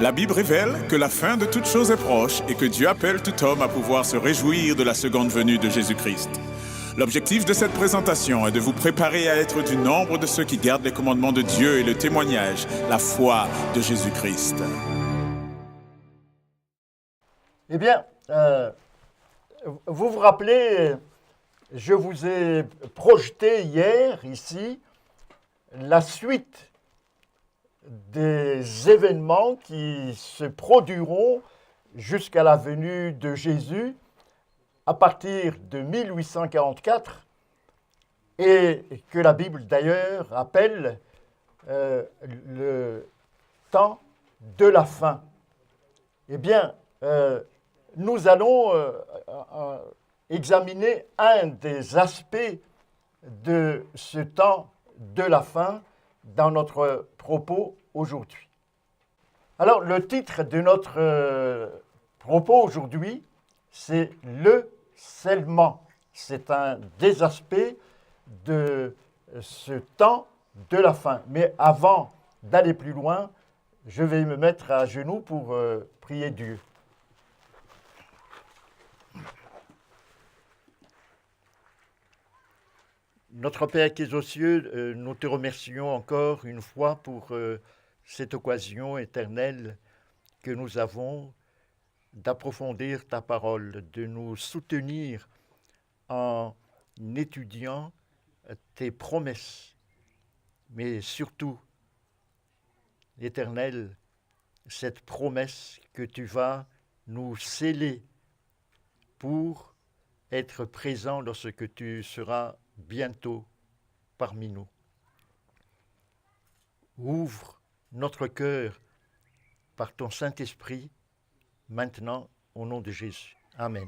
La Bible révèle que la fin de toute chose est proche et que Dieu appelle tout homme à pouvoir se réjouir de la seconde venue de Jésus-Christ. L'objectif de cette présentation est de vous préparer à être du nombre de ceux qui gardent les commandements de Dieu et le témoignage, la foi de Jésus-Christ. Eh bien, vous vous rappelez, je vous ai projeté hier, ici, la suite des événements qui se produiront jusqu'à la venue de Jésus à partir de 1844 et que la Bible d'ailleurs appelle le temps de la fin. Eh bien, nous allons examiner un des aspects de ce temps de la fin dans notre propos aujourd'hui. Alors, le titre de notre propos aujourd'hui, c'est « Le scellement ». C'est un des aspects de ce temps de la fin. Mais avant d'aller plus loin, je vais me mettre à genoux pour prier Dieu. Notre Père qui es aux cieux, nous te remercions encore une fois pour cette occasion éternelle que nous avons d'approfondir ta parole, de nous soutenir en étudiant tes promesses, mais surtout, l'Éternel, cette promesse que tu vas nous sceller pour être présent lorsque tu seras bientôt parmi nous. Ouvre notre cœur par ton Saint-Esprit, maintenant, au nom de Jésus. Amen.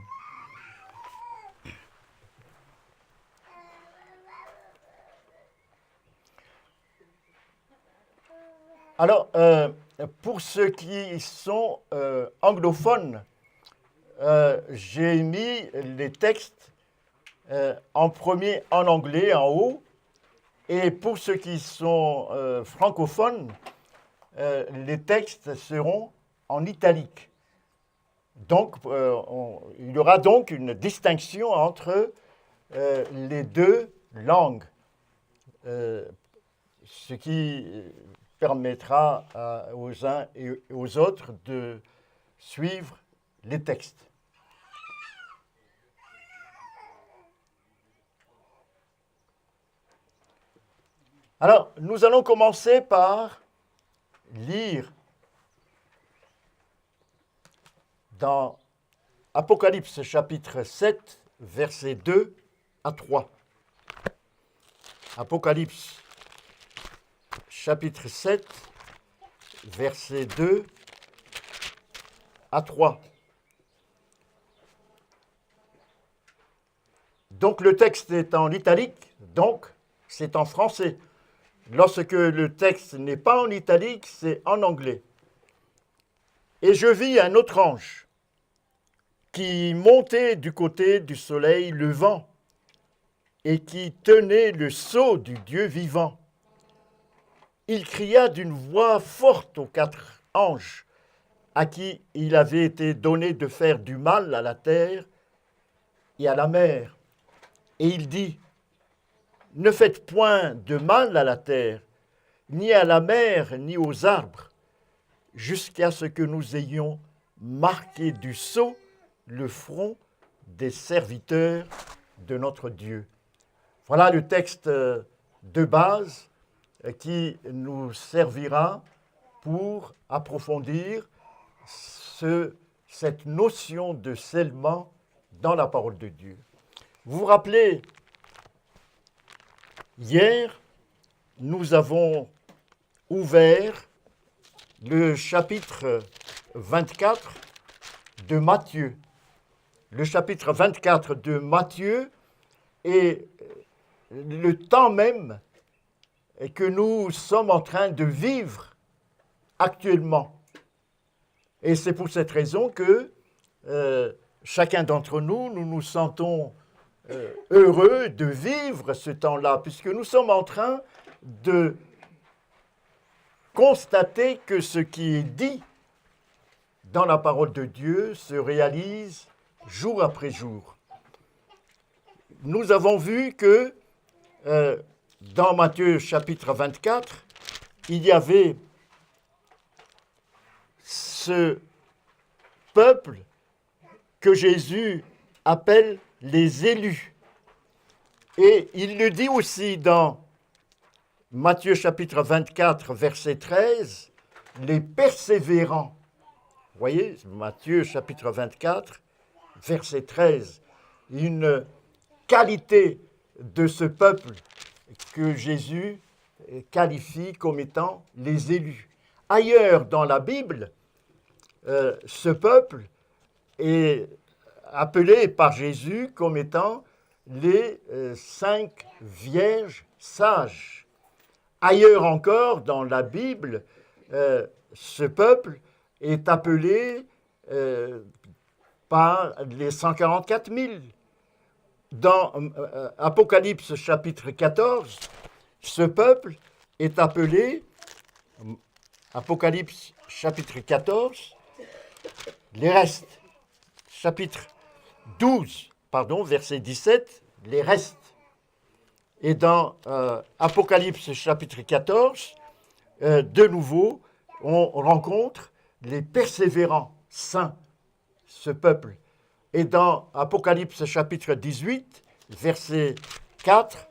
Alors, pour ceux qui sont anglophones, j'ai mis les textes en premier en anglais, en haut, et pour ceux qui sont francophones, les textes seront en italique. Donc, il y aura donc une distinction entre les deux langues, ce qui permettra aux uns et aux autres de suivre les textes. Alors, nous allons commencer par lire dans Apocalypse chapitre 7, versets 2 à 3. Apocalypse chapitre 7, versets 2 à 3. Donc le texte est en italique, donc c'est en français. Lorsque le texte n'est pas en italique, c'est en anglais. Et je vis un autre ange qui montait du côté du soleil levant et qui tenait le sceau du Dieu vivant. Il cria d'une voix forte aux 4 anges à qui il avait été donné de faire du mal à la terre et à la mer. Et il dit, « Ne faites point de mal à la terre, ni à la mer, ni aux arbres, jusqu'à ce que nous ayons marqué du sceau le front des serviteurs de notre Dieu. » Voilà le texte de base qui nous servira pour approfondir cette notion de scellement dans la parole de Dieu. Vous vous rappelez, hier, nous avons ouvert le chapitre 24 de Matthieu. Le chapitre 24 de Matthieu est le temps même que nous sommes en train de vivre actuellement. Et c'est pour cette raison que chacun d'entre nous, nous nous sentons heureux de vivre ce temps-là, puisque nous sommes en train de constater que ce qui est dit dans la parole de Dieu se réalise jour après jour. Nous avons vu que dans Matthieu chapitre 24, il y avait ce peuple que Jésus appelle les élus. Et il le dit aussi dans Matthieu chapitre 24, verset 13, les persévérants. Vous voyez, Matthieu chapitre 24, verset 13, une qualité de ce peuple que Jésus qualifie comme étant les élus. Ailleurs dans la Bible, ce peuple est appelé par Jésus comme étant les 5 vierges sages. Ailleurs encore dans la Bible, ce peuple est appelé par les 144 000. Dans Apocalypse chapitre 14, ce peuple est appelé, Apocalypse chapitre 14, les restes, chapitre 12, verset 17, les restes. Et dans Apocalypse chapitre 14, de nouveau, on rencontre les persévérants saints, ce peuple. Et dans Apocalypse chapitre 18, verset 4,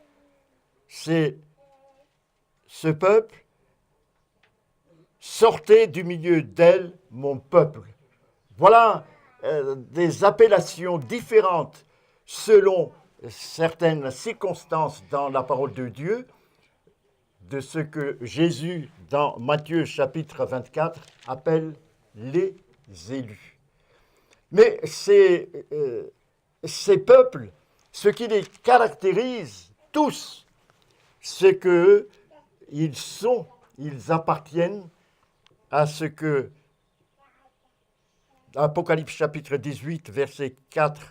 c'est ce peuple, sortez du milieu d'elle, mon peuple. Voilà des appellations différentes selon certaines circonstances dans la parole de Dieu, de ce que Jésus, dans Matthieu chapitre 24, appelle les élus. Mais ces peuples, ce qui les caractérise tous, c'est qu'ils appartiennent à ce que Apocalypse chapitre 18, verset 4,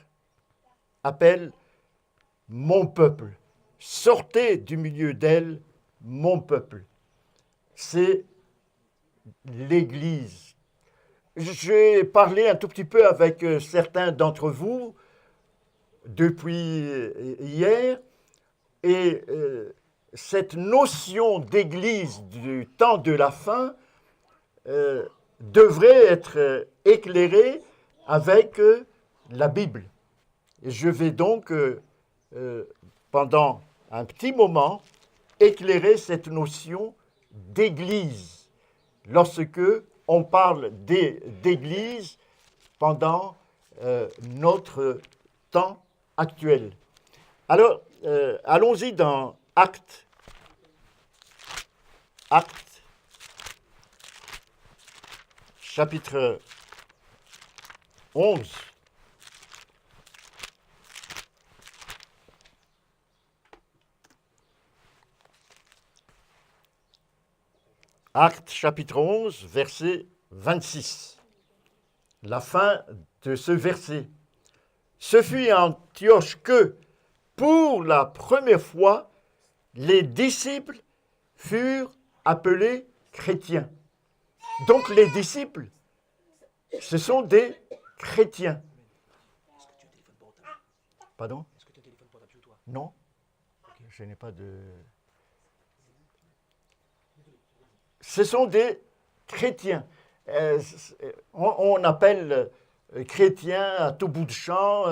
appelle « mon peuple ». Sortez du milieu d'elle, mon peuple. C'est l'Église. J'ai parlé un tout petit peu avec certains d'entre vous depuis hier, et cette notion d'église du temps de la fin devrait être éclairée avec la Bible. Et je vais donc, pendant un petit moment, éclairer cette notion d'église lorsque on parle d'église pendant notre temps actuel. Alors, allons-y dans Actes, chapitre 11. Actes chapitre 11, verset 26. La fin de ce verset. Ce fut à Antioche que, pour la première fois, les disciples furent appelés chrétiens. Donc les disciples, ce sont des chrétiens. Est-ce que tu as un téléphone portable? Pardon? Est-ce que tu as un téléphone portable sur toi? Non, je n'ai pas de... Ce sont des chrétiens. On appelle chrétien à tout bout de champ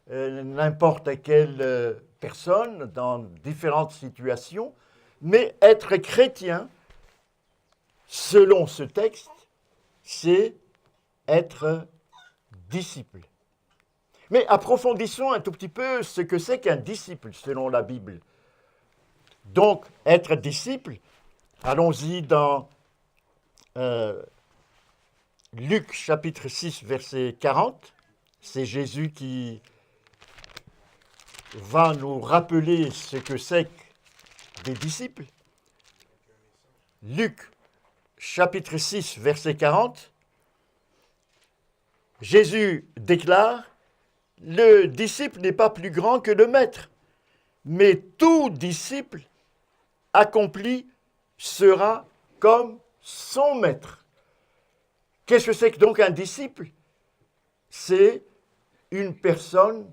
n'importe quelle personne dans différentes situations, mais être chrétien, selon ce texte, c'est être disciple. Mais approfondissons un tout petit peu ce que c'est qu'un disciple selon la Bible. Donc, être disciple, allons-y dans Luc chapitre 6, verset 40. C'est Jésus qui va nous rappeler ce que c'est que des disciples. Luc chapitre 6, verset 40. Jésus déclare, « Le disciple n'est pas plus grand que le maître, mais tout disciple accompli sera comme son maître. » Qu'est-ce que c'est que donc un disciple? C'est une personne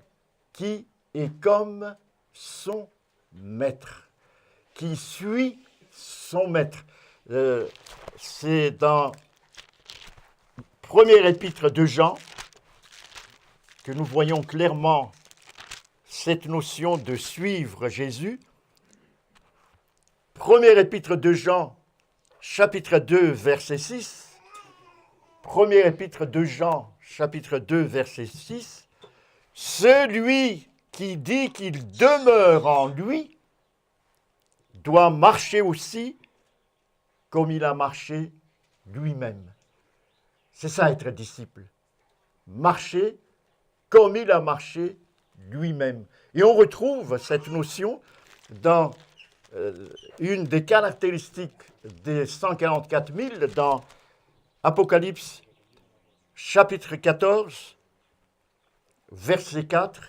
qui est comme son maître, qui suit son maître. C'est dans première épître de Jean que nous voyons clairement cette notion de suivre Jésus. Première épître de Jean, chapitre 2, verset 6. Première épître de Jean, chapitre 2, verset 6. Celui qui dit qu'il demeure en lui doit marcher aussi comme il a marché lui-même. C'est ça être disciple. Marcher comme il a marché lui-même. Et on retrouve cette notion dans une des caractéristiques des 144 000 dans Apocalypse chapitre 14, verset 4.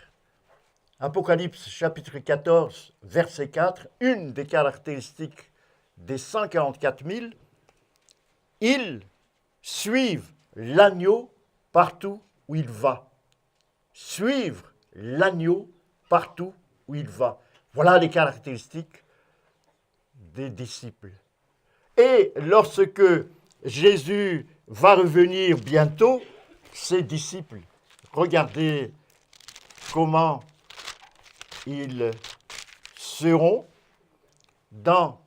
Apocalypse chapitre 14, verset 4, une des caractéristiques des 144 000, ils suivent l'agneau partout où il va. Suivre l'agneau partout où il va. Voilà les caractéristiques des disciples. Et lorsque Jésus va revenir bientôt, ses disciples, regardez comment ils seront dans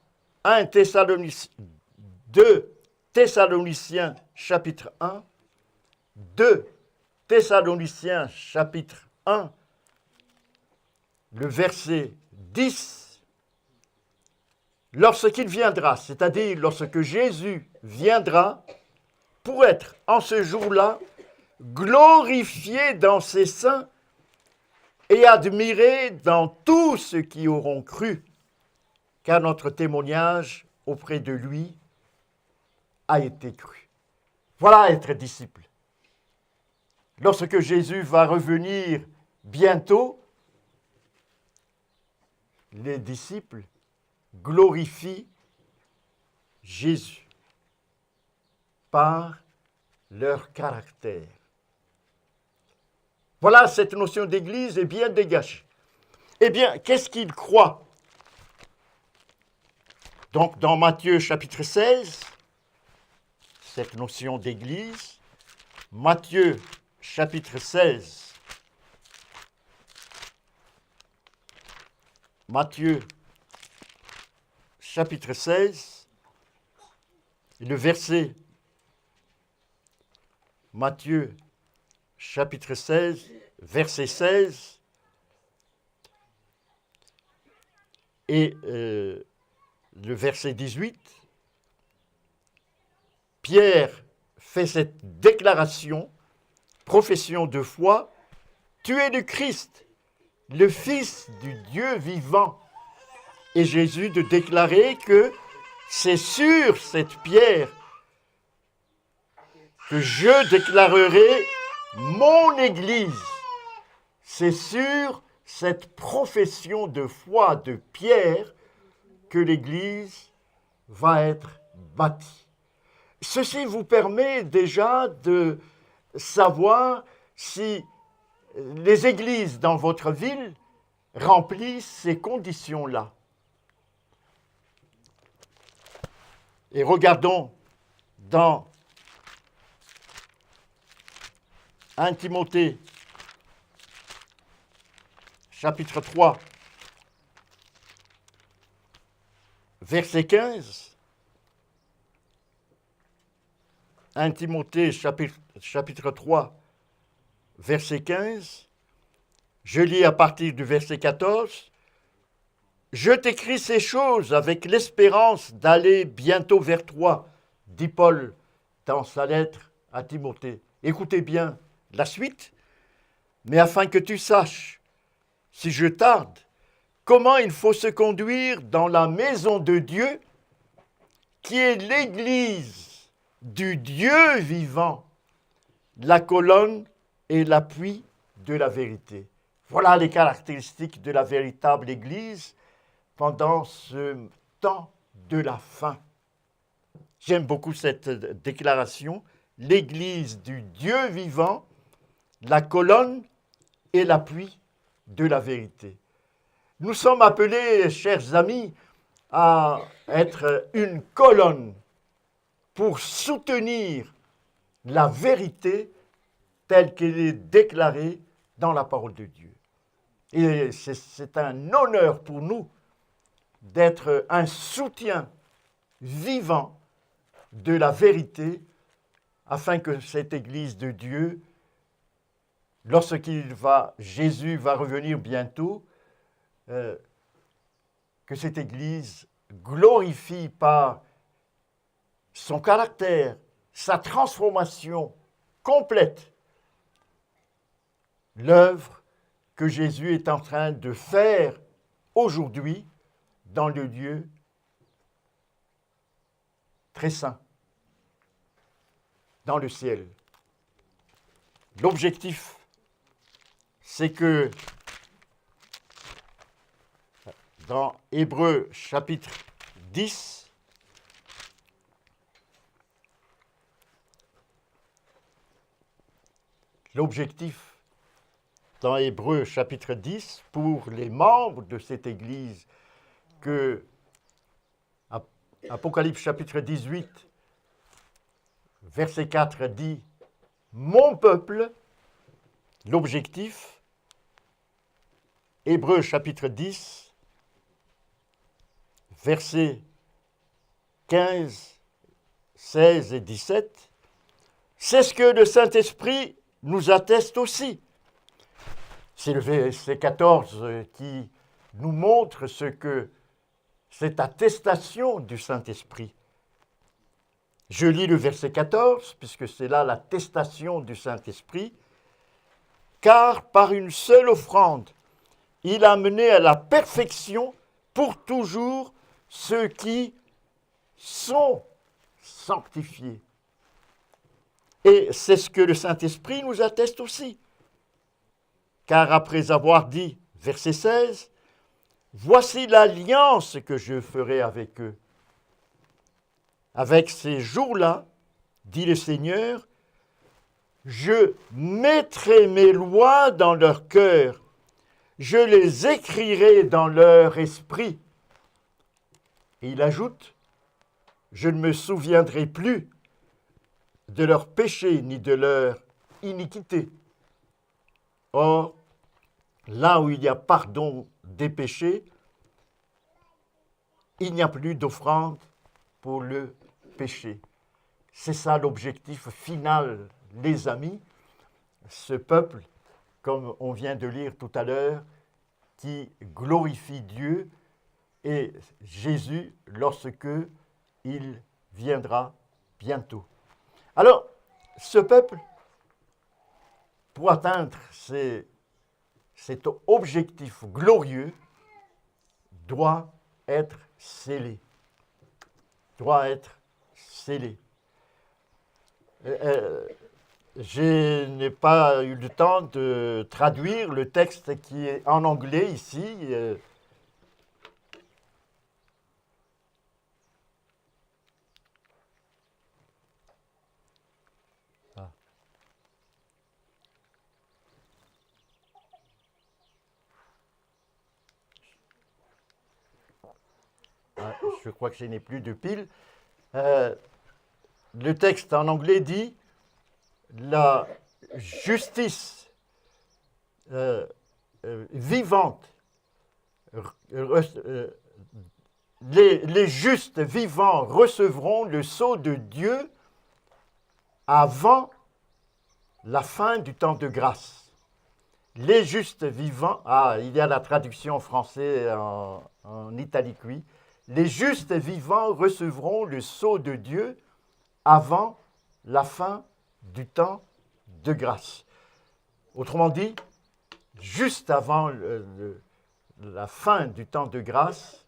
2 Thessaloniciens chapitre 1, 2 Thessaloniciens chapitre 1, le verset 10, lorsqu'il viendra, c'est-à-dire lorsque Jésus viendra, pour être en ce jour-là glorifié dans ses saints et admiré dans tous ceux qui auront cru, car notre témoignage auprès de lui a été cru. Voilà être disciple. Lorsque Jésus va revenir bientôt, les disciples glorifient Jésus par leur caractère. Voilà, cette notion d'église est bien dégagée. Eh bien, qu'est-ce qu'ils croient? Donc, dans Matthieu chapitre 16, cette notion d'église, Matthieu chapitre 16, Matthieu chapitre 16, le verset, Matthieu chapitre 16, verset 16, et le verset 18, Pierre fait cette déclaration, profession de foi, « Tu es le Christ, le Fils du Dieu vivant ». Et Jésus de déclarer que c'est sur cette pierre que je déclarerai mon Église. C'est sur cette profession de foi de Pierre que l'Église va être bâtie. Ceci vous permet déjà de savoir si les églises dans votre ville remplissent ces conditions-là. Et regardons dans 1 Timothée, chapitre 3, verset 15. 1 Timothée, chapitre 3, verset 15. Je lis à partir du verset 14. Je t'écris ces choses avec l'espérance d'aller bientôt vers toi, dit Paul dans sa lettre à Timothée. Écoutez bien la suite. Mais afin que tu saches, si je tarde, comment il faut se conduire dans la maison de Dieu, qui est l'Église du Dieu vivant, la colonne et l'appui de la vérité. Voilà les caractéristiques de la véritable Église pendant ce temps de la fin. J'aime beaucoup cette déclaration l'Église du Dieu vivant, la colonne et l'appui de la vérité. Nous sommes appelés, chers amis, à être une colonne pour soutenir la vérité telle qu'elle est déclarée dans la parole de Dieu. Et c'est un honneur pour nous d'être un soutien vivant de la vérité afin que cette Église de Dieu, Jésus va revenir bientôt, que cette Église glorifie par son caractère, sa transformation complète, l'œuvre que Jésus est en train de faire aujourd'hui dans le lieu très saint, dans le ciel. L'objectif, c'est que dans Hébreux chapitre 10, l'objectif dans Hébreux chapitre 10 pour les membres de cette Église que Apocalypse chapitre 18, verset 4 dit « Mon peuple », l'objectif, Hébreux chapitre 10, versets 15, 16 et 17, c'est ce que le Saint-Esprit nous atteste aussi. C'est le verset 14 qui nous montre ce que cette attestation du Saint-Esprit. Je lis le verset 14, puisque c'est là l'attestation du Saint-Esprit. « Car par une seule offrande, il a mené à la perfection pour toujours ceux qui sont sanctifiés. » Et c'est ce que le Saint-Esprit nous atteste aussi. Car après avoir dit, verset 16, « Voici l'alliance que je ferai avec eux. Avec ces jours-là, dit le Seigneur, je mettrai mes lois dans leur cœur, je les écrirai dans leur esprit. » Et il ajoute, « Je ne me souviendrai plus de leur péché ni de leur iniquité. » Or, là où il y a pardon des péchés, il n'y a plus d'offrande pour le péché. C'est ça l'objectif final, les amis. Ce peuple, comme on vient de lire tout à l'heure, qui glorifie Dieu et Jésus lorsque il viendra bientôt. Alors, ce peuple, pour atteindre cet objectif glorieux, doit être scellé. Doit être scellé. Je n'ai pas eu le temps de traduire le texte qui est en anglais ici. Je crois que je n'ai plus de pile. Le texte en anglais dit la justice vivante, les justes vivants recevront le sceau de Dieu avant la fin du temps de grâce. Les justes vivants, il y a la traduction en français en italique, oui. Les justes vivants recevront le sceau de Dieu avant la fin du temps de grâce. Autrement dit, juste avant la fin du temps de grâce,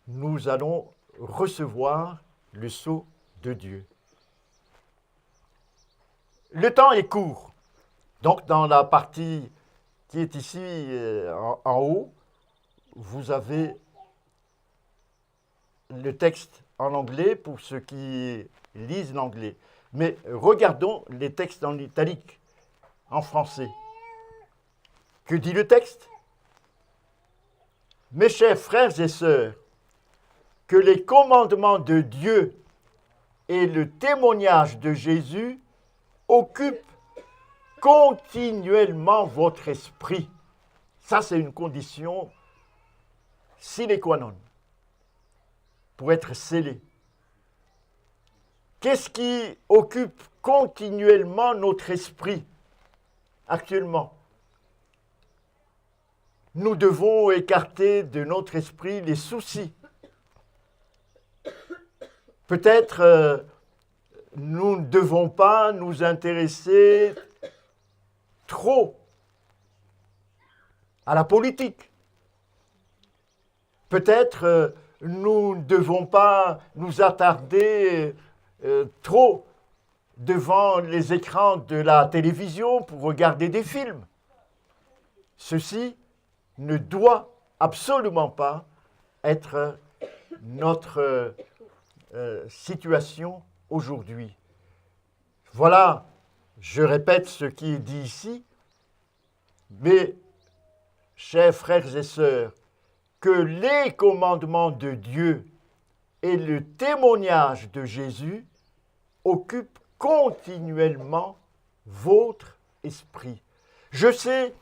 nous allons recevoir le sceau de Dieu. Le temps est court. Donc, dans la partie qui est ici en haut, vous avez le texte en anglais pour ceux qui lisent l'anglais. Mais regardons les textes en italique, en français. Que dit le texte? Mes chers frères et sœurs, que les commandements de Dieu et le témoignage de Jésus occupent continuellement votre esprit. Ça, c'est une condition sine qua non pour être scellé. Qu'est-ce qui occupe continuellement notre esprit actuellement? Nous devons écarter de notre esprit les soucis. Peut-être nous ne devons pas nous intéresser trop à la politique. Peut-être nous ne devons pas nous attarder trop devant les écrans de la télévision pour regarder des films. Ceci ne doit absolument pas être notre situation aujourd'hui. Voilà, je répète ce qui est dit ici, mais, chers frères et sœurs, que les commandements de Dieu et le témoignage de Jésus occupent continuellement votre esprit. Je sais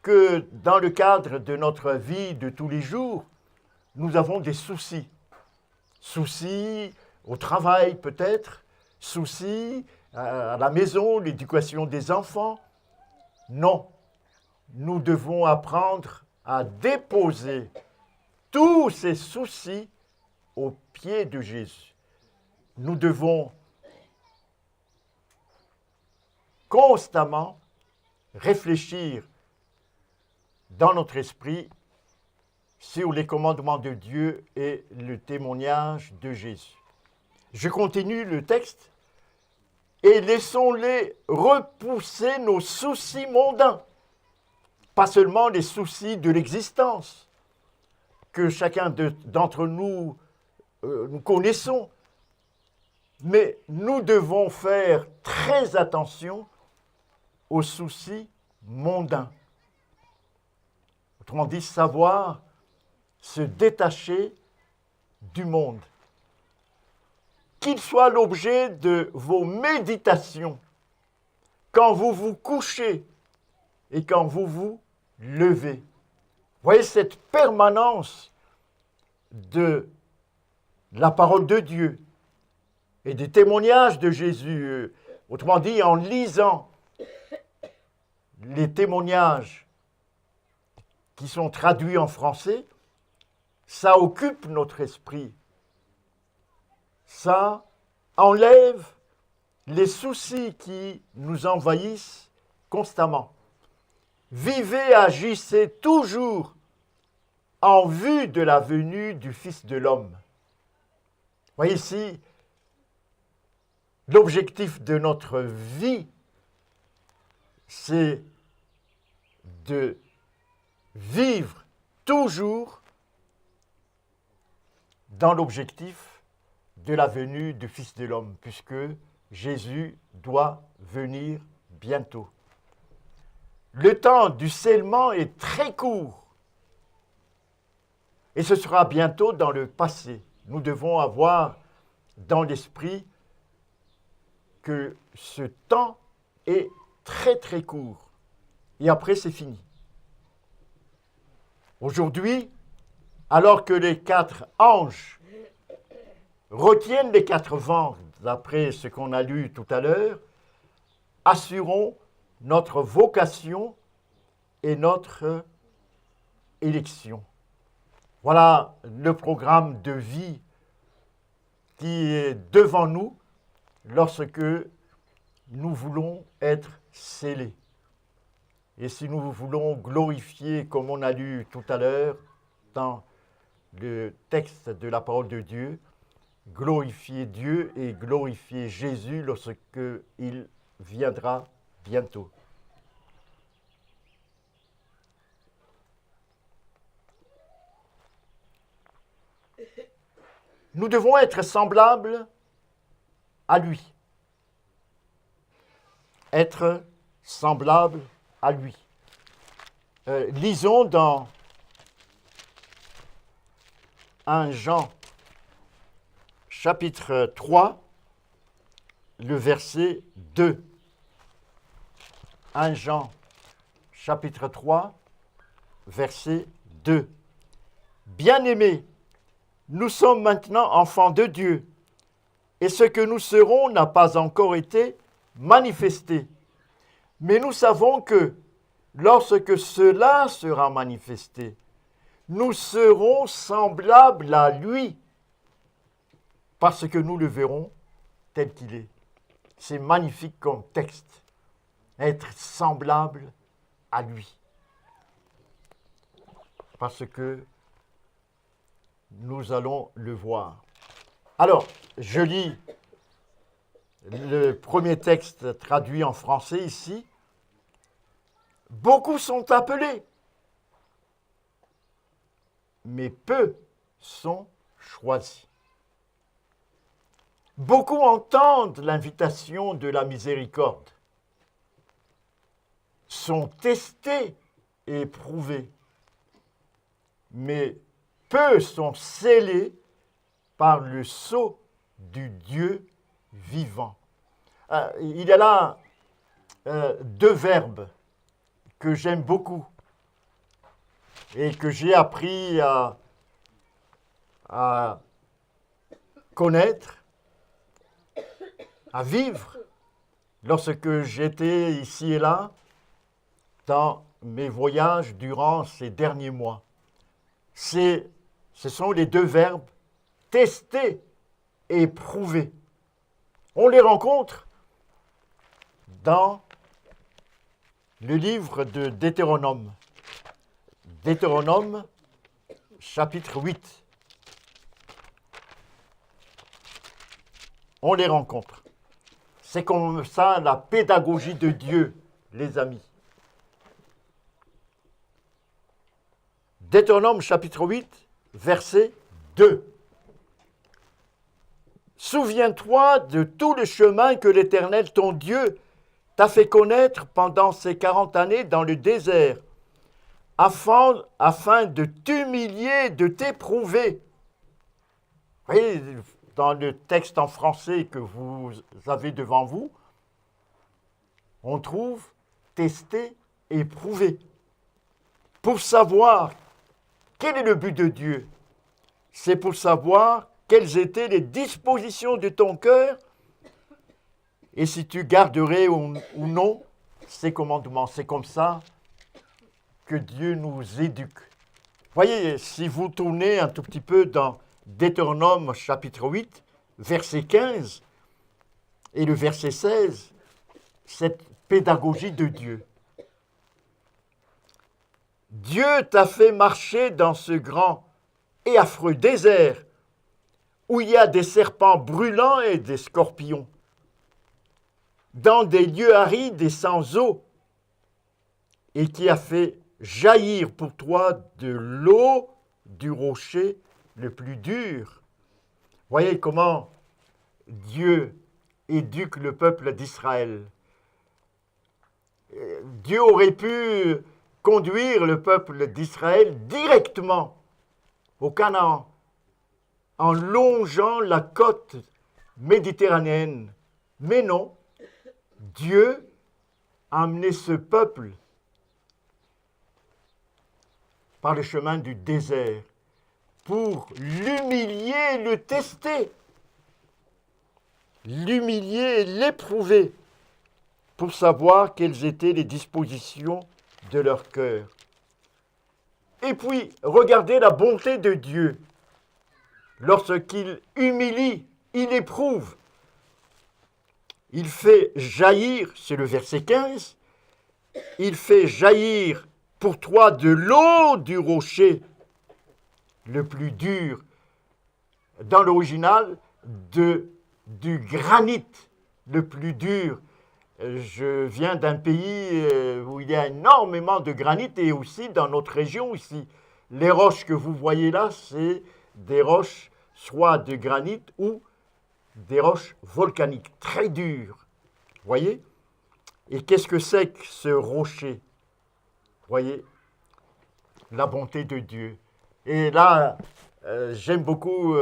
que dans le cadre de notre vie de tous les jours, nous avons des soucis. Soucis au travail peut-être, soucis à la maison, l'éducation des enfants. Non, nous devons apprendre à déposer tous ces soucis aux pieds de Jésus. Nous devons constamment réfléchir dans notre esprit sur les commandements de Dieu et le témoignage de Jésus. Je continue le texte. Et laissons-les repousser nos soucis mondains, pas seulement les soucis de l'existence que chacun d'entre nous nous connaissons, mais nous devons faire très attention aux soucis mondains. Autrement dit, savoir se détacher du monde. Qu'il soit l'objet de vos méditations quand vous vous couchez et quand vous vous levez. Voyez cette permanence de la parole de Dieu et des témoignages de Jésus. Autrement dit, en lisant les témoignages qui sont traduits en français, ça occupe notre esprit. Ça enlève les soucis qui nous envahissent constamment. Vivez, agissez toujours en vue de la venue du Fils de l'homme. Voyez ici, l'objectif de notre vie, c'est de vivre toujours dans l'objectif de la venue du Fils de l'homme, puisque Jésus doit venir bientôt. Le temps du scellement est très court et ce sera bientôt dans le passé. Nous devons avoir dans l'esprit que ce temps est très très court et après c'est fini. Aujourd'hui, alors que les 4 anges retiennent les 4 vents, d'après ce qu'on a lu tout à l'heure, assurons notre vocation et notre élection. Voilà le programme de vie qui est devant nous lorsque nous voulons être scellés. Et si nous voulons glorifier, comme on a lu tout à l'heure dans le texte de la parole de Dieu, glorifier Dieu et glorifier Jésus lorsqu'il viendra bientôt. Nous devons être semblables à lui. être semblable à lui. Lisons dans 1 Jean, chapitre 3, le verset 2. 1 Jean, chapitre 3, verset 2. Bien-aimés, nous sommes maintenant enfants de Dieu, et ce que nous serons n'a pas encore été manifesté. Mais nous savons que lorsque cela sera manifesté, nous serons semblables à lui, parce que nous le verrons tel qu'il est. C'est magnifique comme texte, être semblable à lui. Parce que nous allons le voir. Alors, je lis le premier texte traduit en français ici. Beaucoup sont appelés, mais peu sont choisis. Beaucoup entendent l'invitation de la miséricorde, sont testés et éprouvés, mais peu sont scellés par le sceau du Dieu vivant. Il y a là 2 verbes que j'aime beaucoup et que j'ai appris à connaître, à vivre lorsque j'étais ici et là dans mes voyages durant ces derniers mois. Ce sont les 2 verbes tester et prouver. On les rencontre dans le livre de Deutéronome. Deutéronome, chapitre 8. On les rencontre. C'est comme ça la pédagogie de Dieu, les amis. Deutéronome, chapitre 8, verset 2. Souviens-toi de tout le chemin que l'Éternel, ton Dieu, t'a fait connaître pendant ces 40 années dans le désert, afin de t'humilier, de t'éprouver. Vous voyez, dans le texte en français que vous avez devant vous, on trouve tester et éprouver. Pour savoir quel est le but de Dieu, c'est pour savoir quelles étaient les dispositions de ton cœur et si tu garderais ou non ses commandements. C'est comme ça que Dieu nous éduque. Voyez, si vous tournez un tout petit peu dans Deutéronome chapitre 8, verset 15 et le verset 16, cette pédagogie de Dieu. Dieu t'a fait marcher dans ce grand et affreux désert où il y a des serpents brûlants et des scorpions, dans des lieux arides et sans eau, et qui a fait jaillir pour toi de l'eau du rocher le plus dur. Voyez comment Dieu éduque le peuple d'Israël. Dieu aurait pu conduire le peuple d'Israël directement au Canaan, en longeant la côte méditerranéenne. Mais non, Dieu a amené ce peuple par le chemin du désert pour l'humilier, le tester, l'humilier et l'éprouver pour savoir quelles étaient les dispositions de leur cœur. Et puis, regardez la bonté de Dieu. Lorsqu'il humilie, il éprouve. Il fait jaillir, c'est le verset 15, il fait jaillir pour toi de l'eau du rocher le plus dur. Dans l'original, du granit le plus dur. Je viens d'un pays où il y a énormément de granit et aussi dans notre région ici. Les roches que vous voyez là, c'est des roches soit de granit ou des roches volcaniques, très dures. Voyez ? Et qu'est-ce que c'est que ce rocher? Voyez, la bonté de Dieu. Et là, j'aime beaucoup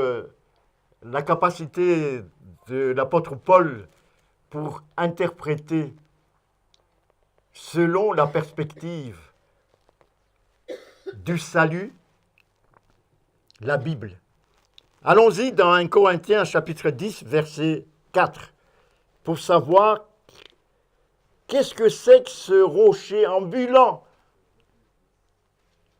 la capacité de l'apôtre Paul pour interpréter selon la perspective du salut la Bible. Allons-y dans 1 Corinthiens chapitre 10, verset 4, pour savoir qu'est-ce que c'est que ce rocher ambulant.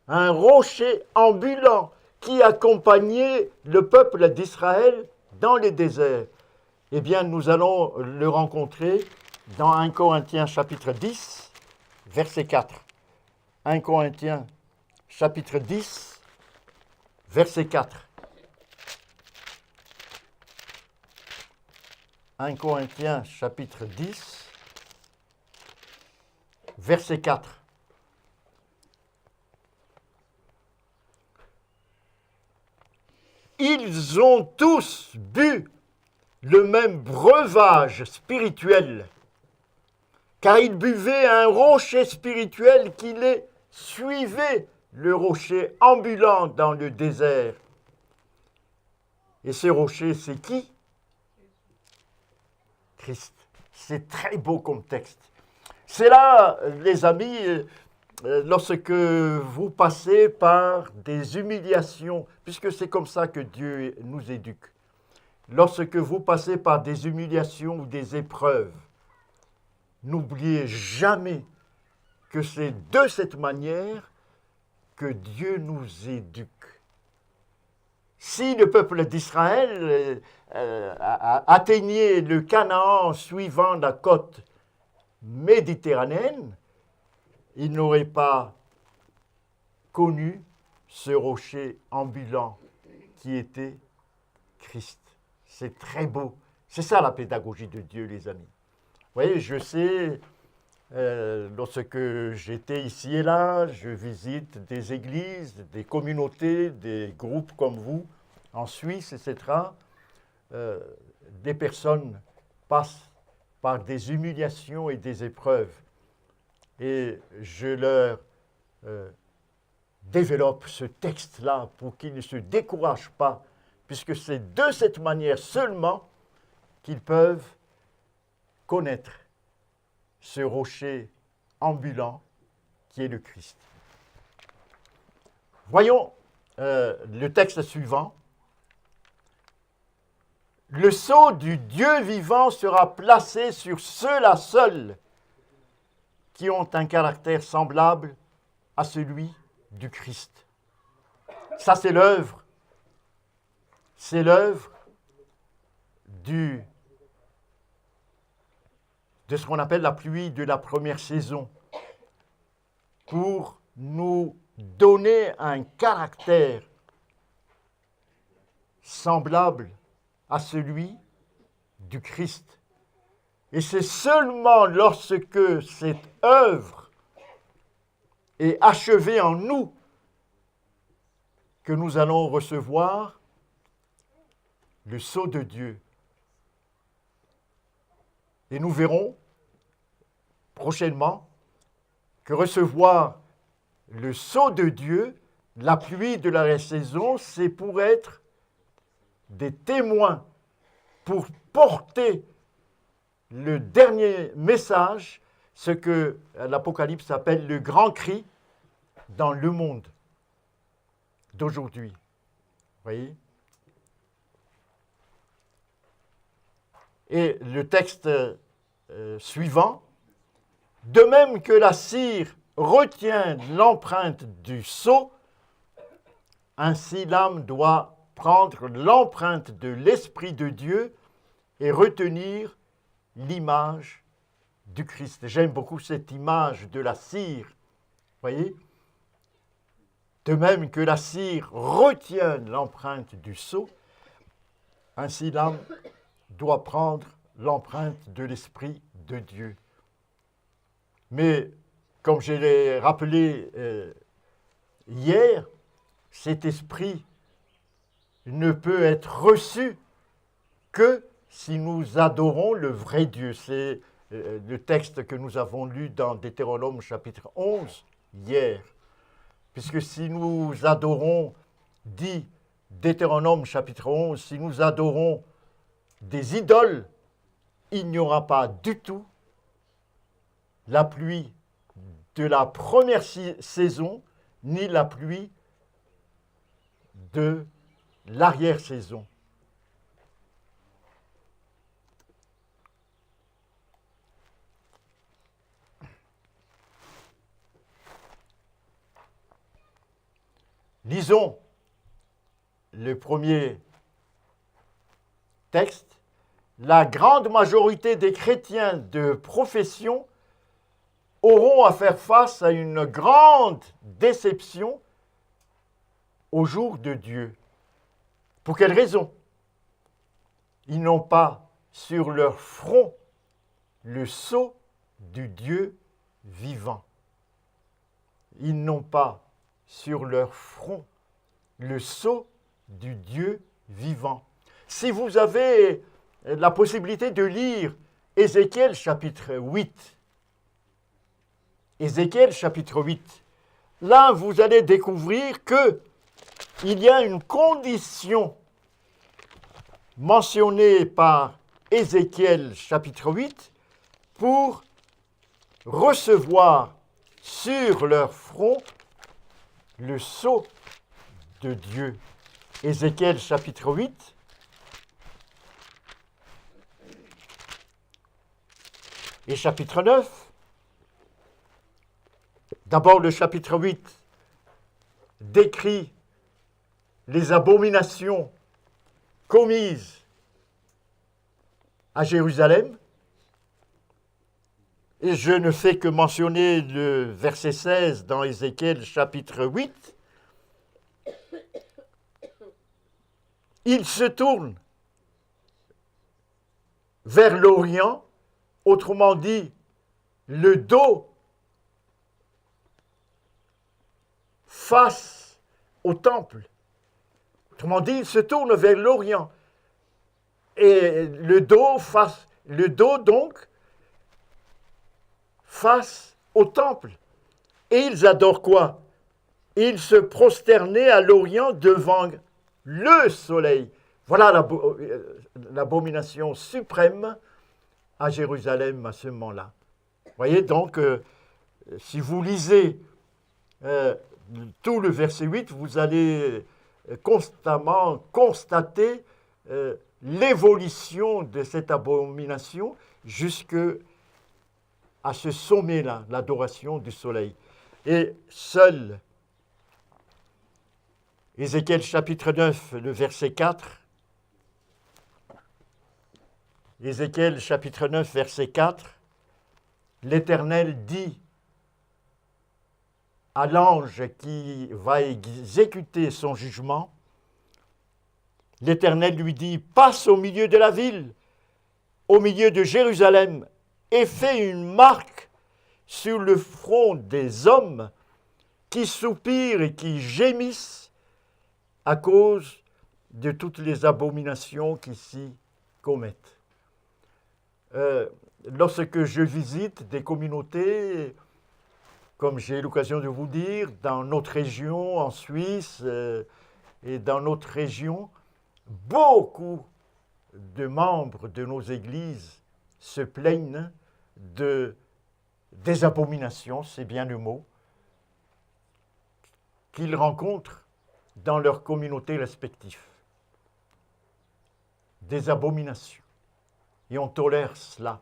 Un rocher ambulant qui accompagnait le peuple d'Israël dans les déserts. Eh bien, nous allons le rencontrer dans 1 Corinthiens chapitre 10, verset 4. 1 Corinthiens chapitre 10, verset 4. 1 Corinthiens chapitre 10, verset 4. Ils ont tous bu le même breuvage spirituel, car ils buvaient un rocher spirituel qui les suivait, le rocher ambulant dans le désert. Et ce rocher, c'est qui? Christ. C'est très beau comme texte. C'est là, les amis, lorsque vous passez par des humiliations, puisque c'est comme ça que Dieu nous éduque, lorsque vous passez par des humiliations ou des épreuves, n'oubliez jamais que c'est de cette manière que Dieu nous éduque. Si le peuple d'Israël atteignait le Canaan en suivant la côte méditerranéenne, il n'aurait pas connu ce rocher ambulant qui était Christ. C'est très beau. C'est ça la pédagogie de Dieu, les amis. Vous voyez, je sais, lorsque j'étais ici et là, je visite des églises, des communautés, des groupes comme vous, en Suisse, etc. Des personnes passent par des humiliations et des épreuves. Et je leur développe ce texte-là pour qu'ils ne se découragent pas, puisque c'est de cette manière seulement qu'ils peuvent connaître ce rocher ambulant qui est le Christ. Voyons le texte suivant. Le sceau du Dieu vivant sera placé sur ceux-là seuls qui ont un caractère semblable à celui du Christ. Ça, c'est l'œuvre. C'est l'œuvre de ce qu'on appelle la pluie de la première saison, pour nous donner un caractère semblable à celui du Christ. Et c'est seulement lorsque cette œuvre est achevée en nous que nous allons recevoir le sceau de Dieu. Et nous verrons prochainement que recevoir le sceau de Dieu, la pluie de la saison, c'est pour être des témoins, pour porter le dernier message, ce que l'Apocalypse appelle le grand cri dans le monde d'aujourd'hui. Vous voyez? Et le texte suivant, de même que la cire retient l'empreinte du sceau, ainsi l'âme doit prendre l'empreinte de l'Esprit de Dieu et retenir l'image du Christ. J'aime beaucoup cette image de la cire, voyez? De même que la cire retient l'empreinte du sceau, ainsi l'âme doit prendre l'empreinte de l'Esprit de Dieu. Mais, comme je l'ai rappelé hier, cet esprit ne peut être reçu que si nous adorons le vrai Dieu. C'est le texte que nous avons lu dans Deutéronome chapitre 11 hier. Puisque si nous adorons, dit Deutéronome chapitre 11, si nous adorons des idoles, il n'y aura pas du tout la pluie de la première saison, ni la pluie de l'arrière-saison. Lisons le premier texte. La grande majorité des chrétiens de profession auront à faire face à une grande déception au jour de Dieu. Pour quelle raison? Ils n'ont pas sur leur front le sceau du Dieu vivant. Ils n'ont pas sur leur front le sceau du Dieu vivant. Si vous avez la possibilité de lire Ézéchiel chapitre 8, Ézéchiel chapitre 8, là vous allez découvrir qu'il y a une condition mentionnée par Ézéchiel chapitre 8 pour recevoir sur leur front le sceau de Dieu. Ézéchiel chapitre 8. Et chapitre 9. D'abord, le chapitre 8 décrit les abominations commises à Jérusalem. Et je ne fais que mentionner le verset 16 dans Ézéchiel chapitre 8. Il se tourne vers l'Orient, autrement dit, le dos face au temple. Autrement dit, il se tourne vers l'Orient. Et le dos donc, face au temple. Et ils adorent quoi? Ils se prosternaient à l'Orient devant le soleil. Voilà l'abomination suprême à Jérusalem à ce moment-là. Vous voyez donc, si vous lisez tout le verset 8, vous allez constamment constater l'évolution de cette abomination jusqu'à ce sommet-là, l'adoration du soleil. Et seul Ézéchiel chapitre 9, le verset 4, Ézéchiel chapitre 9, verset 4, l'Éternel dit à l'ange qui va exécuter son jugement, l'Éternel lui dit, passe au milieu de la ville, au milieu de Jérusalem, et fais une marque sur le front des hommes qui soupirent et qui gémissent à cause de toutes les abominations qui s'y commettent. Lorsque je visite des communautés, comme j'ai l'occasion de vous dire, dans notre région, en Suisse et dans notre région, beaucoup de membres de nos églises se plaignent des abominations, c'est bien le mot, qu'ils rencontrent dans leurs communautés respectives. Des abominations. Et on tolère cela.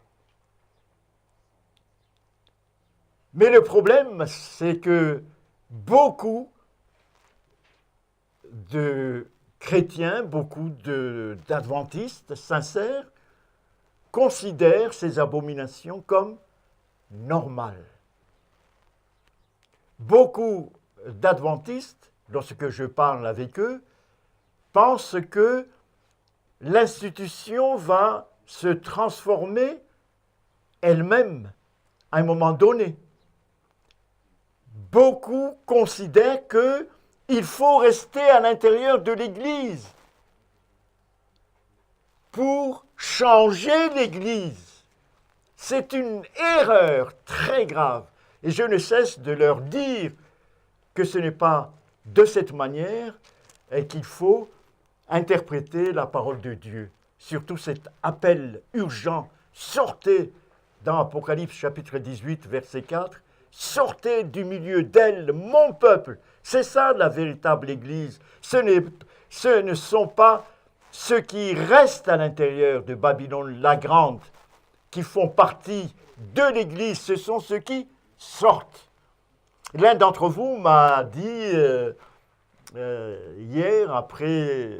Mais le problème, c'est que beaucoup de chrétiens, beaucoup d'adventistes sincères, considèrent ces abominations comme normales. Beaucoup d'adventistes, lorsque je parle avec eux, pensent que l'institution va se transformer elle-même à un moment donné. Beaucoup considèrent qu'il faut rester à l'intérieur de l'Église pour changer l'Église. C'est une erreur très grave. Et je ne cesse de leur dire que ce n'est pas de cette manière qu'il faut interpréter la parole de Dieu. Surtout cet appel urgent. Sortez, dans Apocalypse chapitre 18, verset 4, sortez du milieu d'elle, mon peuple. C'est ça la véritable Église. Ce ne sont pas ceux qui restent à l'intérieur de Babylone la Grande, qui font partie de l'Église, ce sont ceux qui sortent. L'un d'entre vous m'a dit hier, après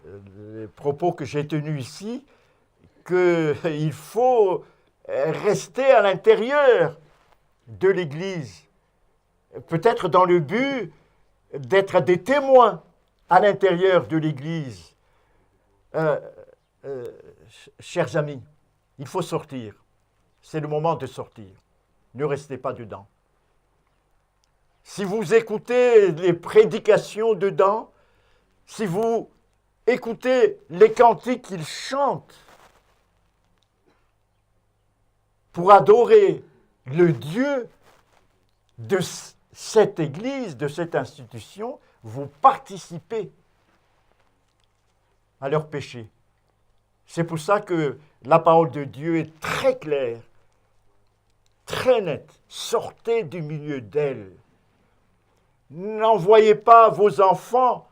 les propos que j'ai tenus ici, qu'il faut rester à l'intérieur de l'Église, peut-être dans le but d'être des témoins à l'intérieur de l'Église. Chers amis, il faut sortir. C'est le moment de sortir. Ne restez pas dedans. Si vous écoutez les prédications dedans, si vous écoutez les cantiques qu'ils chantent pour adorer le Dieu de cette Église, de cette institution, vous participez à leur péché. C'est pour ça que la parole de Dieu est très claire, très nette. Sortez du milieu d'elle. N'envoyez pas vos enfants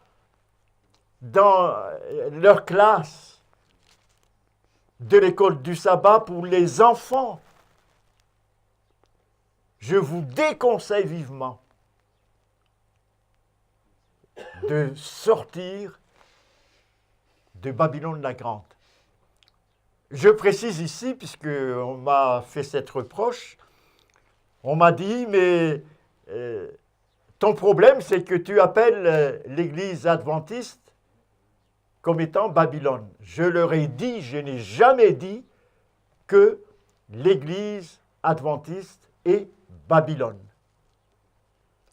dans leur classe de l'école du sabbat pour les enfants. Je vous déconseille vivement de sortir de Babylone la Grande. Je précise ici, puisqu'on m'a fait cette reproche, on m'a dit, mais ton problème, c'est que tu appelles l'Église adventiste comme étant Babylone. Je leur ai dit, je n'ai jamais dit que l'Église adventiste est Babylone.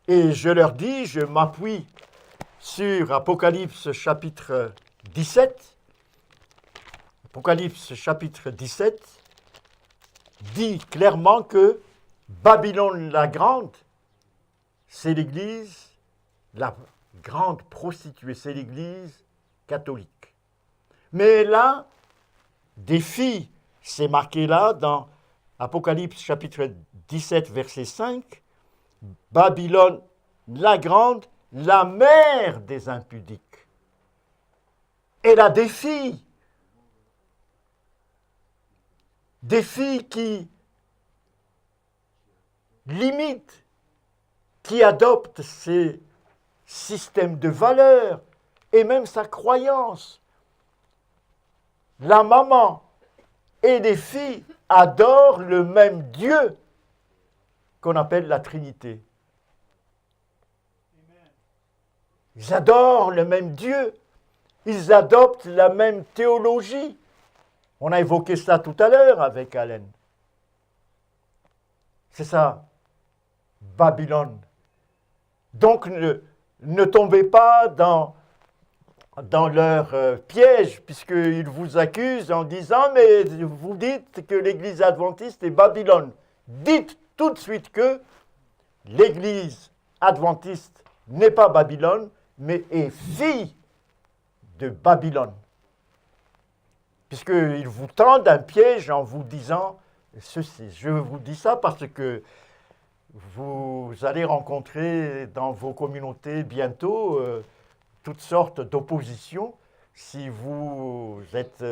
Et je leur dis, je m'appuie sur Apocalypse chapitre 17. Apocalypse chapitre 17 dit clairement que Babylone la Grande, c'est l'Église, la grande prostituée, c'est l'Église catholique. Mais là, des filles, c'est marqué là dans Apocalypse chapitre 17, verset 5, Babylone la Grande, la mère des impudiques. Elle a des filles qui limitent, qui adoptent ces systèmes de valeurs et même sa croyance. La maman et les filles adorent le même Dieu qu'on appelle la Trinité. Ils adorent le même Dieu. Ils adoptent la même théologie. On a évoqué ça tout à l'heure avec Alain. C'est ça, Babylone. Donc ne tombez pas dans leur piège, puisqu'ils vous accusent en disant « Mais vous dites que l'Église adventiste est Babylone. » Dites tout de suite que l'Église adventiste n'est pas Babylone, mais est fille de Babylone. Puisqu'ils vous tendent un piège en vous disant ceci. Je vous dis ça parce que vous allez rencontrer dans vos communautés bientôt toutes sortes d'oppositions si vous êtes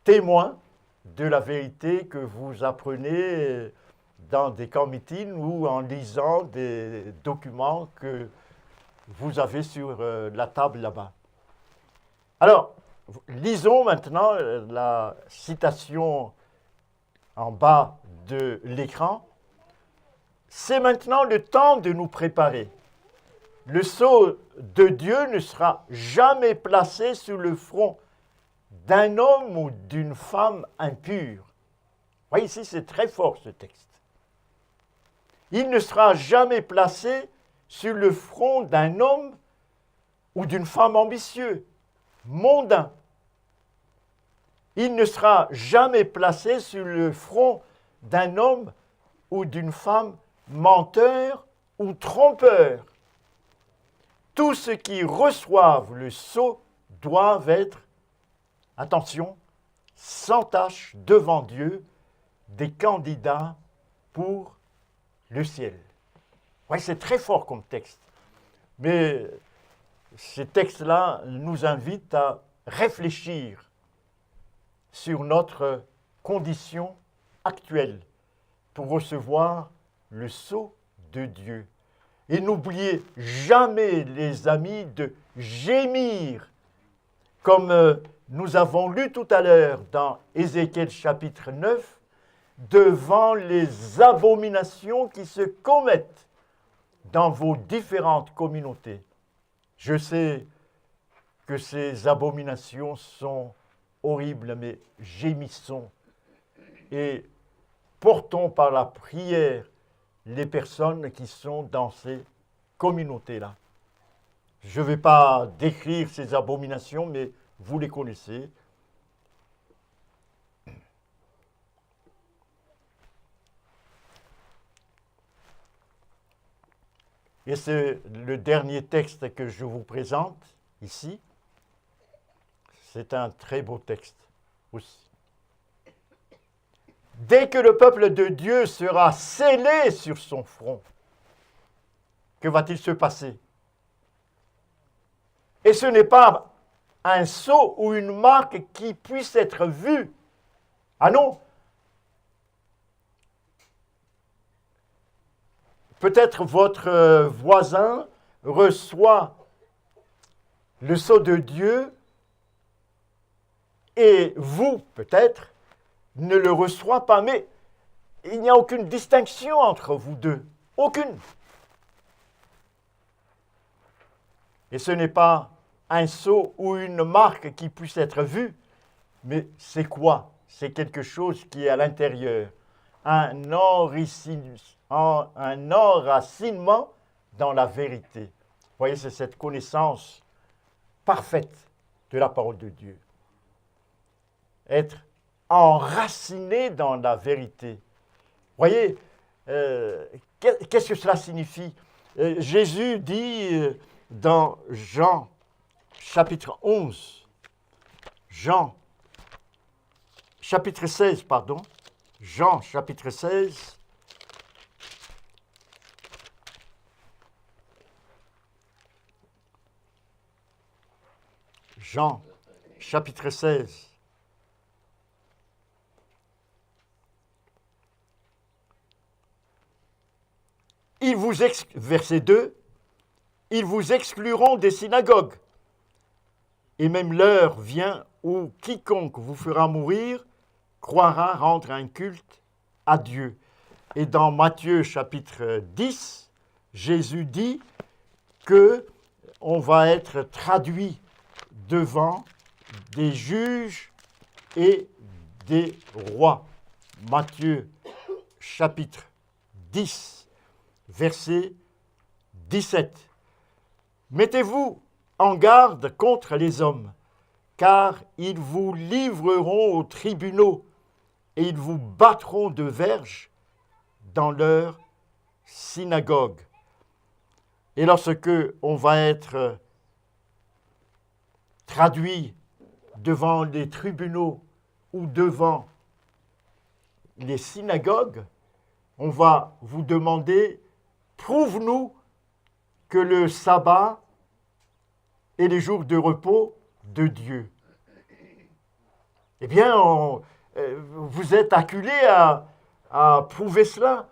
témoin de la vérité que vous apprenez dans des camps meetings ou en lisant des documents que vous avez sur la table là-bas. Alors, lisons maintenant la citation en bas de l'écran. C'est maintenant le temps de nous préparer. Le sceau de Dieu ne sera jamais placé sur le front d'un homme ou d'une femme impure. Vous voyez ici, c'est très fort ce texte. Il ne sera jamais placé sur le front d'un homme ou d'une femme ambitieux, mondain. il ne sera jamais placé sur le front d'un homme ou d'une femme menteur ou trompeur. Tous ceux qui reçoivent le sceau doivent être, attention, sans tache devant Dieu, des candidats pour le ciel. Oui, c'est très fort comme texte. Mais ces textes-là nous invitent à réfléchir sur notre condition actuelle pour recevoir le sceau de Dieu. Et n'oubliez jamais, les amis, de gémir, comme nous avons lu tout à l'heure dans Ézéchiel chapitre 9, devant les abominations qui se commettent dans vos différentes communautés. Je sais que ces abominations sont horribles, mais gémissons et portons par la prière les personnes qui sont dans ces communautés-là. Je ne vais pas décrire ces abominations, mais vous les connaissez. Et c'est le dernier texte que je vous présente ici. C'est un très beau texte aussi. Dès que le peuple de Dieu sera scellé sur son front, que va-t-il se passer? Et ce n'est pas un sceau ou une marque qui puisse être vue. Ah non! Peut-être votre voisin reçoit le sceau de Dieu et vous, peut-être, ne le reçoit pas, mais il n'y a aucune distinction entre vous deux. Aucune. Et ce n'est pas un sceau ou une marque qui puisse être vue, mais c'est quoi? C'est quelque chose qui est à l'intérieur. Un enracinement dans la vérité. Vous voyez, c'est cette connaissance parfaite de la parole de Dieu. Être enraciné dans la vérité. Vous voyez, qu'est-ce que cela signifie? Jésus dit dans Jean chapitre 11, Jean chapitre 16, pardon, Jean chapitre 16, Jean chapitre 16, verset 2, ils vous excluront des synagogues. Et même l'heure vient où quiconque vous fera mourir croira rendre un culte à Dieu. Et dans Matthieu chapitre 10, Jésus dit que on va être traduit devant des juges et des rois. Matthieu chapitre 10, verset 17. Mettez-vous en garde contre les hommes, car ils vous livreront aux tribunaux et ils vous battront de verges dans leur synagogue. Et lorsque on va être traduit devant les tribunaux ou devant les synagogues, on va vous demander, prouve-nous que le sabbat est les jours de repos de Dieu. Eh bien, vous êtes acculé à prouver cela.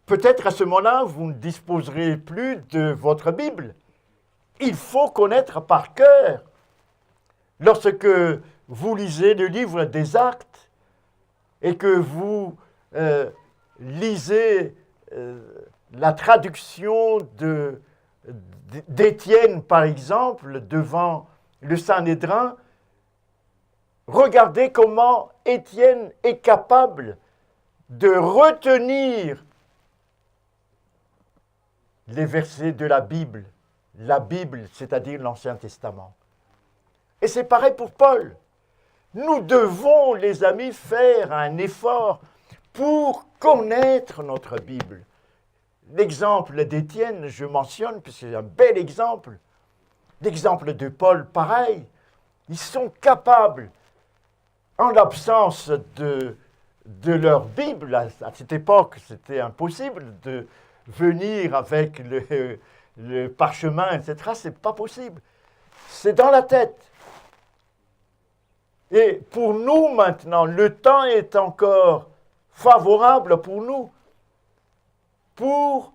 Peut-être à ce moment-là, vous ne disposerez plus de votre Bible. Il faut connaître par cœur. Lorsque vous lisez le livre des Actes et que vous lisez la traduction d'Étienne, par exemple, devant le Sanhédrin, regardez comment Étienne est capable de retenir les versets de la Bible, c'est-à-dire l'Ancien Testament. Et c'est pareil pour Paul. Nous devons, les amis, faire un effort pour connaître notre Bible. L'exemple d'Étienne, je mentionne, parce que c'est un bel exemple. L'exemple de Paul, pareil. Ils sont capables, en l'absence de leur Bible, à cette époque, c'était impossible de venir avec le parchemin, etc. C'est pas possible. C'est dans la tête. Et pour nous maintenant, le temps est encore favorable pour nous pour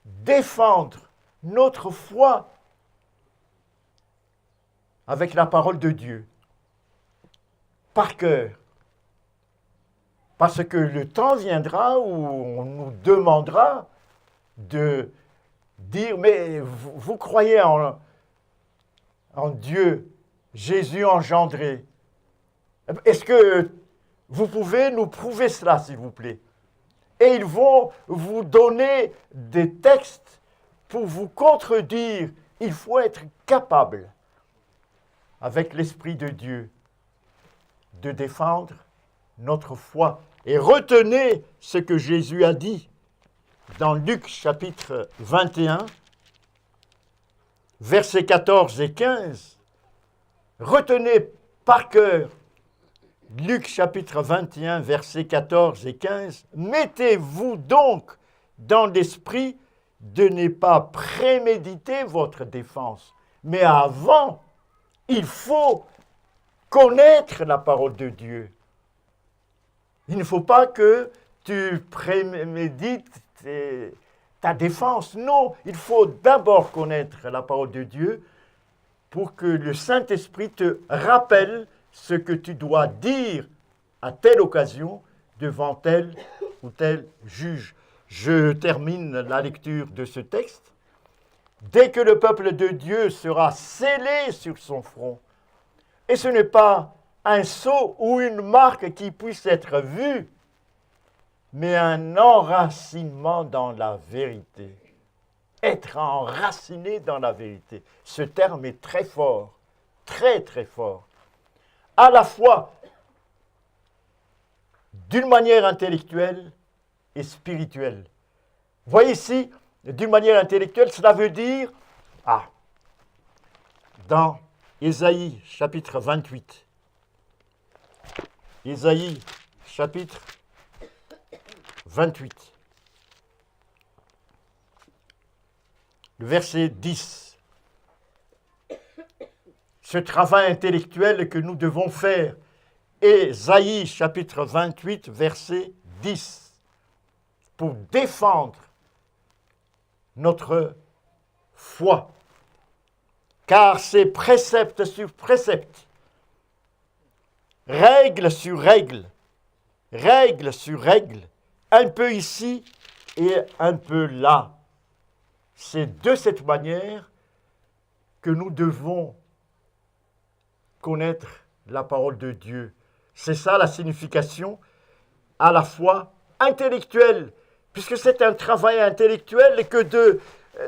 défendre notre foi avec la parole de Dieu, par cœur. Parce que le temps viendra où on nous demandera de dire, mais vous croyez en Dieu, Jésus engendré. Est-ce que vous pouvez nous prouver cela, s'il vous plaît? Et ils vont vous donner des textes pour vous contredire. Il faut être capable, avec l'Esprit de Dieu, de défendre notre foi. Et retenez ce que Jésus a dit dans Luc chapitre 21, versets 14 et 15. Retenez par cœur Luc chapitre 21, versets 14 et 15. Mettez-vous donc dans l'esprit de ne pas préméditer votre défense. Mais avant, il faut connaître la parole de Dieu. Il ne faut pas que tu prémédites ta défense. Non, il faut d'abord connaître la parole de Dieu pour que le Saint-Esprit te rappelle ce que tu dois dire à telle occasion devant tel ou tel juge. Je termine la lecture de ce texte. Dès que le peuple de Dieu sera scellé sur son front, et ce n'est pas un sceau ou une marque qui puisse être vue, mais un enracinement dans la vérité. Être enraciné dans la vérité. Ce terme est très fort, très très fort. À la fois d'une manière intellectuelle et spirituelle. Vous voyez ici, d'une manière intellectuelle, cela veut dire, dans Ésaïe chapitre 28, Ésaïe chapitre 28, le verset 10. Ce travail intellectuel que nous devons faire. Ésaïe chapitre 28, verset 10. Pour défendre notre foi. Car c'est précepte sur précepte, règle sur règle, règle sur règle, un peu ici et un peu là. C'est de cette manière que nous devons connaître la parole de Dieu. C'est ça la signification à la fois intellectuelle, puisque c'est un travail intellectuel et que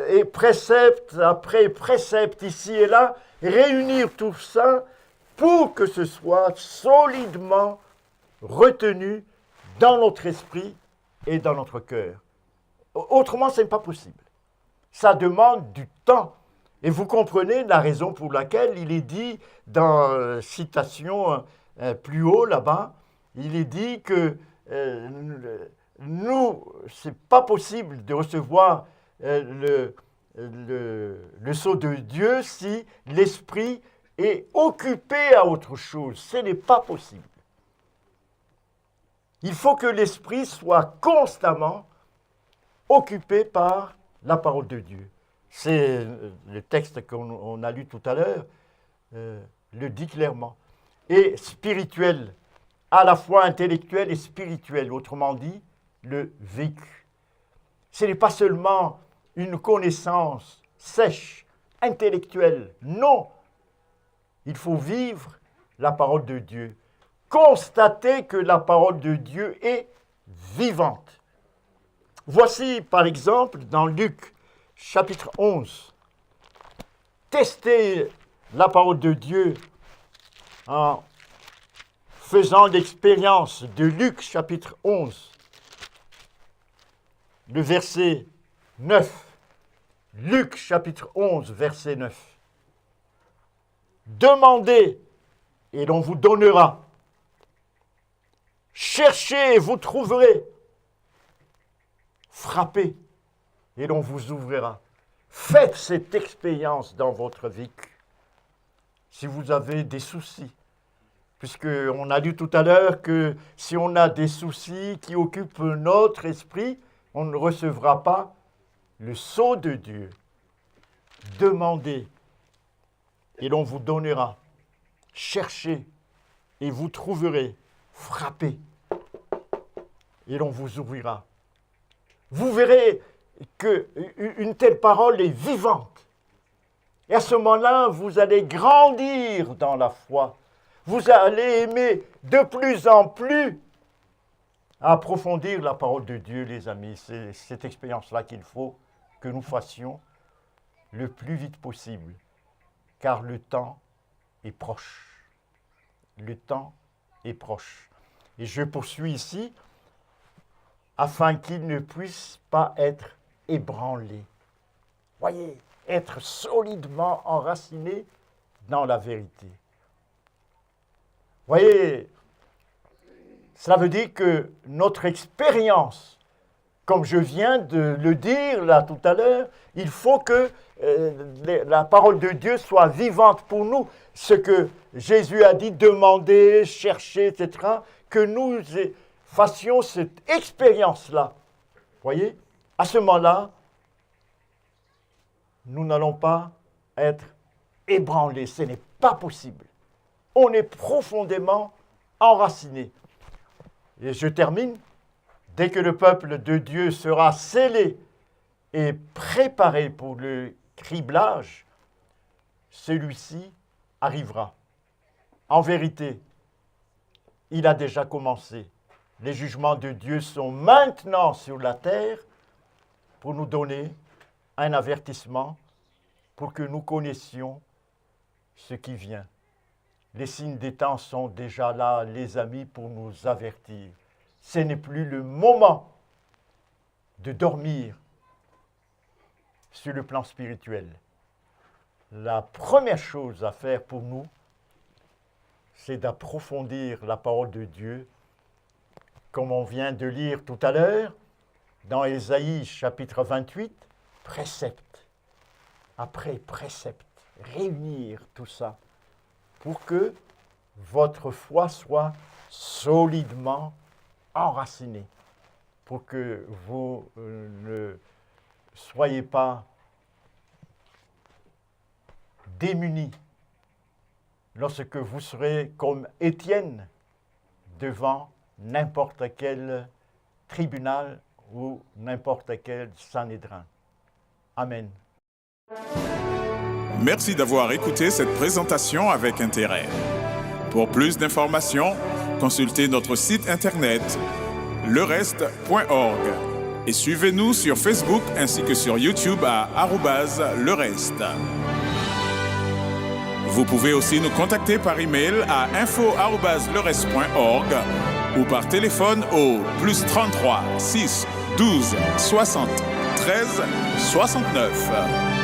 et précepte après précepte ici et là, réunir tout ça pour que ce soit solidement retenu dans notre esprit et dans notre cœur. Autrement, ce n'est pas possible. Ça demande du temps. Et vous comprenez la raison pour laquelle il est dit dans citation plus haut là-bas, il est dit que nous, c'est pas possible de recevoir le sceau de Dieu si l'esprit est occupé à autre chose. Ce n'est pas possible. Il faut que l'esprit soit constamment occupé par la parole de Dieu. C'est le texte qu'on a lu tout à l'heure, le dit clairement. Et spirituel, à la fois intellectuel et spirituel, autrement dit, le vécu. Ce n'est pas seulement une connaissance sèche, intellectuelle, non. Il faut vivre la parole de Dieu, constater que la parole de Dieu est vivante. Voici par exemple dans Luc chapitre 11, tester la parole de Dieu en faisant l'expérience de Luc chapitre 11, le verset 9. Luc chapitre 11, verset 9. Demandez et l'on vous donnera. Cherchez et vous trouverez. Frappez et l'on vous ouvrira. Faites cette expérience dans votre vie. Si vous avez des soucis, puisqu'on a lu tout à l'heure que si on a des soucis qui occupent notre esprit, on ne recevra pas le sceau de Dieu. Demandez et l'on vous donnera. Cherchez et vous trouverez. Frappez et l'on vous ouvrira. Vous verrez qu'une telle parole est vivante. Et à ce moment-là, vous allez grandir dans la foi. Vous allez aimer de plus en plus approfondir la parole de Dieu, les amis. C'est cette expérience-là qu'il faut que nous fassions le plus vite possible, car le temps est proche. Le temps est proche. Et je poursuis ici, afin qu'il ne puisse pas être ébranlé. Voyez, être solidement enraciné dans la vérité. Voyez, cela veut dire que notre expérience, comme je viens de le dire là tout à l'heure, il faut que la parole de Dieu soit vivante pour nous. Ce que Jésus a dit, demander, chercher, etc., que nous fassions cette expérience-là. Voyez, à ce moment-là, nous n'allons pas être ébranlés. Ce n'est pas possible. On est profondément enraciné. Et je termine. Dès que le peuple de Dieu sera scellé et préparé pour le criblage, celui-ci arrivera. En vérité, il a déjà commencé. Les jugements de Dieu sont maintenant sur la terre pour nous donner un avertissement pour que nous connaissions ce qui vient. Les signes des temps sont déjà là, les amis, pour nous avertir. Ce n'est plus le moment de dormir sur le plan spirituel. La première chose à faire pour nous, c'est d'approfondir la parole de Dieu, comme on vient de lire tout à l'heure, dans Ésaïe chapitre 28, précepte après précepte, réunir tout ça pour que votre foi soit solidement enracinée, pour que vous ne soyez pas démunis lorsque vous serez comme Étienne devant n'importe quel tribunal ou n'importe quel Sanhédrin. Amen. Merci d'avoir écouté cette présentation avec intérêt. Pour plus d'informations, consultez notre site internet lereste.org et suivez-nous sur Facebook ainsi que sur YouTube à @lereste. Vous pouvez aussi nous contacter par email à info@lereste.org ou par téléphone au +33 6 12 60 13 69.